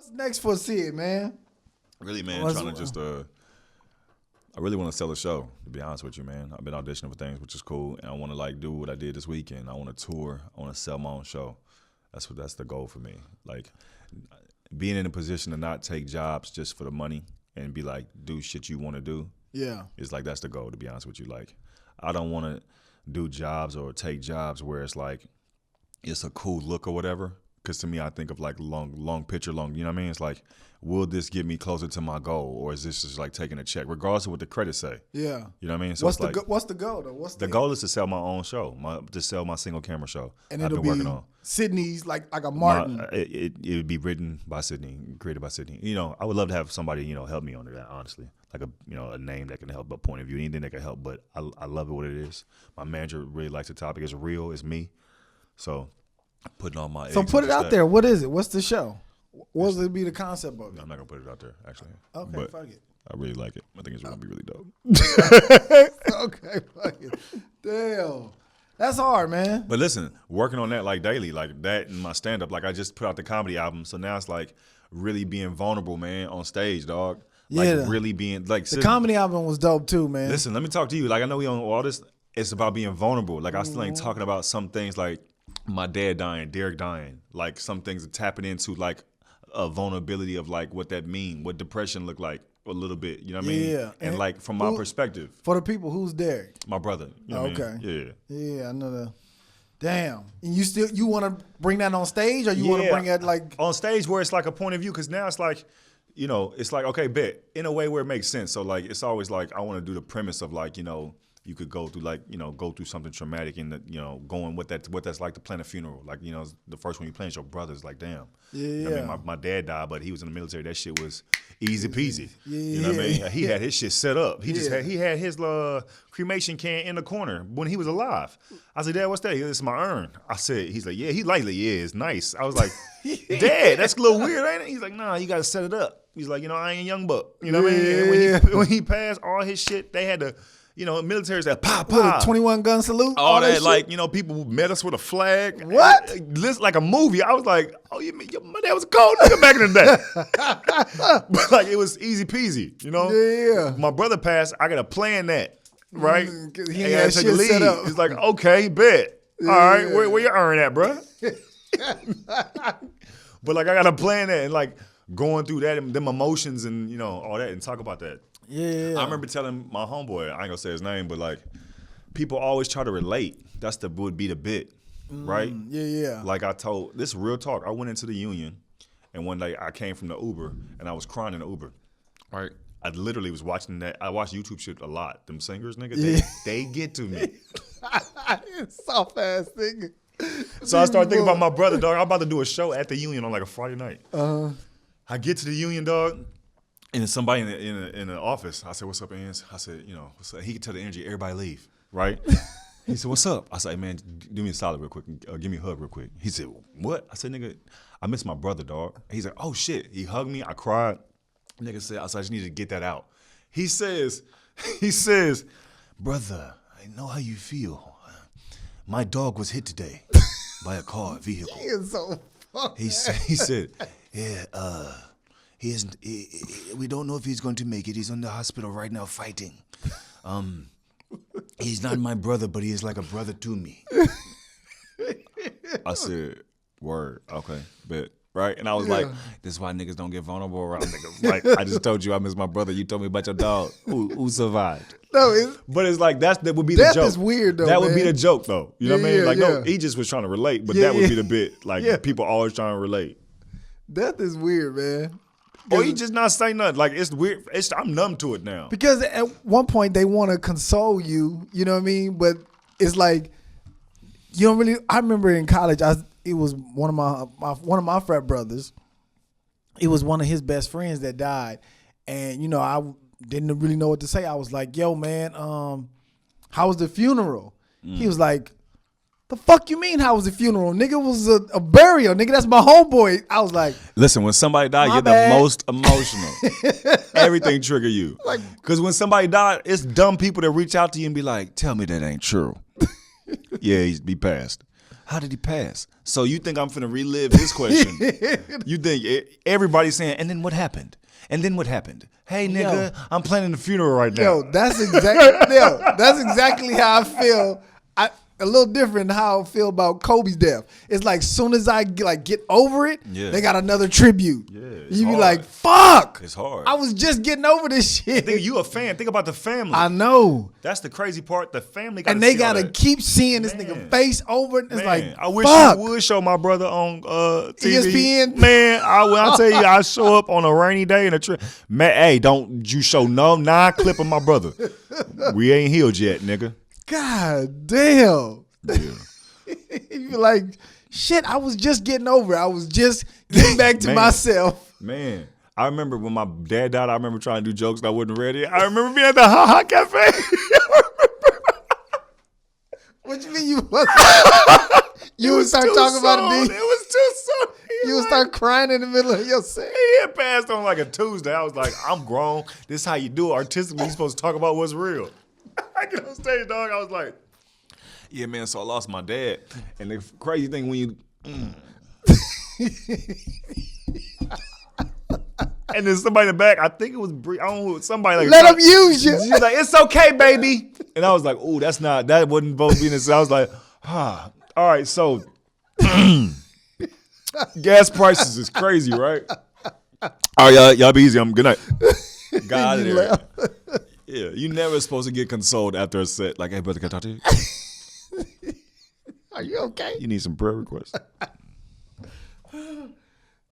What's next for Sid, man? Really, man, trying to just I really want to sell a show, to be honest with you, man. I've been auditioning for things, which is cool, and I want to like do what I did this weekend. I want to tour. I want to sell my own show. That's the goal for me. Like being in a position to not take jobs just for the money and be like do shit you want to do. Yeah, it's like that's the goal, to be honest with you. Like I don't want to do jobs or take jobs where it's like it's a cool look or whatever. Because to me, I think of like long picture, you know what I mean? It's like, will this get me closer to my goal, or is this just like taking a check, regardless of what the credits say? Yeah. You know what I mean? So what's it's the goal though? The goal is to sell my own show, to sell my single camera show. And I've it'll been be working on. Sydney's like a Martin. It would be written by Sydney, created by Sydney. You know, I would love to have somebody help me on that. Honestly, like a name that can help, a point of view, anything that can help. But I love it what it is. My manager really likes the topic. It's real. It's me. So. Putting all my so put it out there. What is it? What's the show? What will be the concept of it? I'm not gonna put it out there, actually. Okay, but fuck it. I really like it. I think it's gonna be really dope. Okay, fuck it. Damn, that's hard, man. But listen, working on that like daily, like that in my stand up. Like I just put out the comedy album, so now it's like really being vulnerable, man, on stage, dog. Like really being like the comedy album was dope too, man. Listen, let me talk to you. Like I know we on all this. It's about being vulnerable. Like I still ain't talking about some things like. My dad dying, Derek dying, like some things are tapping into like a vulnerability of like what that mean, what depression look like a little bit, you know what I mean? Yeah. And like from my perspective. For the people, who's Derek? My brother. You know what I mean? Yeah. Yeah, I know that. Damn. And you want to bring that on stage, or you want to bring that like on stage where it's like a point of view? Because now it's like, it's like, okay, bet in a way where it makes sense. So like it's always like I want to do the premise of like, you could go through like, go through something traumatic and, going what that's like to plan a funeral. Like, the first one you plan is your brother's like, damn. Yeah. You know what I mean? My dad died, but he was in the military. That shit was easy peasy. Yeah. You know what I mean? He had his shit set up. He had his cremation can in the corner when he was alive. I said, Dad, what's that? It's my urn. I said, he's like, yeah, it's nice. I was like, Dad, that's a little weird, ain't it? He's like, nah, you got to set it up. He's like, I ain't a young buck. You know what I mean? When he passed, all his shit, they had to, military's that pop, 21 gun salute. All that like, people met us with a flag. What? Listen, like a movie. I was like, oh, my dad was a cold nigga back in the day. But like, it was easy peasy, Yeah. My brother passed. I got to plan that, right? He had shit set up. It's like, okay, bet. All right, where you earn at, bro? But like, I got to plan that and like going through that and them emotions and, all that and talk about that. Yeah. I remember telling my homeboy, I ain't gonna say his name, but like people always try to relate. Would be the bit, right? Yeah. Like this is real talk. I went into the union and one day I came from the Uber and I was crying in the Uber. Right. I literally was watching that. I watch YouTube shit a lot. Them singers, nigga, they get to me. Soft ass nigga. So I started thinking about my brother, dog. I'm about to do a show at the union on like a Friday night. I get to the union, dog. And then somebody in the office, I said, what's up, Ans? I said, what's up? He could tell the energy, everybody leave, right? He said, what's up? I said, hey, man, do me a solid real quick. Give me a hug real quick. He said, what? I said, nigga, I miss my brother, dog. He's like, oh, shit. He hugged me. I cried. Nigga said, I just need to get that out. He says, brother, I know how you feel. My dog was hit today by a vehicle. He is so fucked. He said, yeah, he isn't. We don't know if he's going to make it. He's in the hospital right now fighting. He's not my brother, but he is like a brother to me. I said, word, okay, bet, right? And I was like, this is why niggas don't get vulnerable around niggas. Like, I just told you I miss my brother. You told me about your dog. Who survived? No, but it's like that would be the joke. That is weird though. That would be the joke though. You know what I mean? Like, no, he just was trying to relate, but that would be the bit. Like, people always trying to relate. Death is weird, man. Or you just not say nothing. Like, it's weird. I'm numb to it now. Because at one point they want to console you, you know what I mean? But it's like you don't really. I remember in college, it was one of my frat brothers. It was one of his best friends that died, and I didn't really know what to say. I was like, "Yo, man, how was the funeral?" He was like, "The fuck you mean? How was the funeral, nigga? It was a burial, nigga. That's my homeboy." I was like, "Listen, when somebody died, you're the most emotional. Everything trigger you. Because when somebody died, it's dumb people that reach out to you and be like, 'Tell me that ain't true.' Yeah, he passed. How did he pass? So you think I'm finna relive this question? You think everybody's saying, and then what happened? And then what happened? Hey, nigga, I'm planning the funeral right now. That's exactly how I feel. A little different than how I feel about Kobe's death. It's like soon as I get over it, they got another tribute. Yeah, you be hard. like, fuck. It's hard. I was just getting over this shit. You a fan. Think about the family. I know. That's the crazy part. The family got and they got to keep seeing this nigga face over it. It's like, I wish fuck. you would show my brother on TV. ESPN. Man, I tell you, I show up on a rainy day in a trip. Man, hey, don't you show no clip of my brother. We ain't healed yet, nigga. God damn. Yeah. You be like, shit, I was just getting over it. I was just getting back to myself. Man, I remember when my dad died, I remember trying to do jokes and I wasn't ready. I remember being at the Ha Ha Cafe. What you mean you wasn't? You would start talking about it. It was too soon. You would start crying in the middle of your set. He had passed on like a Tuesday. I was like, I'm grown. This is how you do it artistically. You're supposed to talk about what's real. I get on stage, dog. I was like, yeah, man, so I lost my dad. And the crazy thing when you... And then somebody in the back, I think it was I don't know, somebody like... Let him use you. She was like, it's okay, baby. And I was like, ooh, that wasn't supposed to be this. I was like, all right, so... gas prices is crazy, right? All right, y'all be easy. Good night. Got out of there. Yeah, you never supposed to get consoled after a set. Like, hey, brother, can I talk to you? Are you okay? You need some prayer requests.